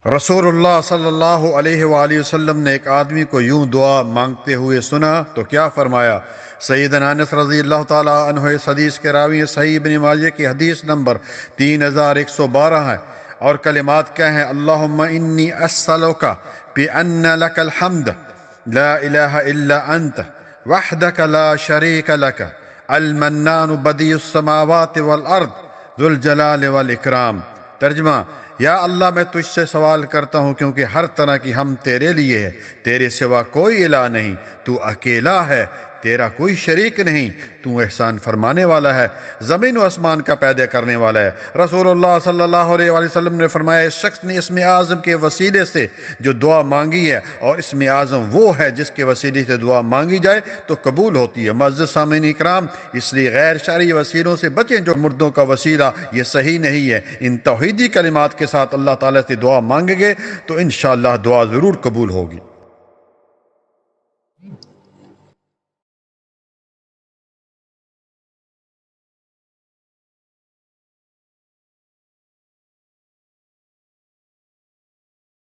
رسول اللہ صلی اللہ علیہ وآلہ وسلم نے ایک آدمی کو یوں دعا مانگتے ہوئے سنا تو کیا فرمایا؟ سیدنا انس رضی اللہ تعالی عنہ اس حدیث کے راوی صحیح ابن ماجہ کی حدیث نمبر 3112 ہے، اور کلمات کیا ہیں؟ اللہم انی اسألک بأن لک الحمد لا الہ الا انت وحدک لا شریک لک المنان بدیع السماوات والارض ذو الجلال والاکرام۔ ترجمہ: یا اللہ میں تجھ سے سوال کرتا ہوں کیونکہ ہر طرح کی ہم تیرے لیے ہے، تیرے سوا کوئی الہ نہیں، تو اکیلا ہے، تیرا کوئی شریک نہیں، تو احسان فرمانے والا ہے، زمین و آسمان کا پیدا کرنے والا ہے۔ رسول اللہ صلی اللہ علیہ وآلہ وسلم نے فرمایا، اس شخص نے اسم اعظم کے وسیلے سے جو دعا مانگی ہے، اور اسم اعظم وہ ہے جس کے وسیلے سے دعا مانگی جائے تو قبول ہوتی ہے۔ معزز سامعین اکرام، اس لیے غیر شرعی وسیلوں سے بچیں، جو مردوں کا وسیلہ یہ صحیح نہیں ہے۔ ان توحیدی کلمات کے ساتھ اللہ تعالیٰ سے دعا مانگیں گے تو انشاءاللہ دعا ضرور قبول ہوگی۔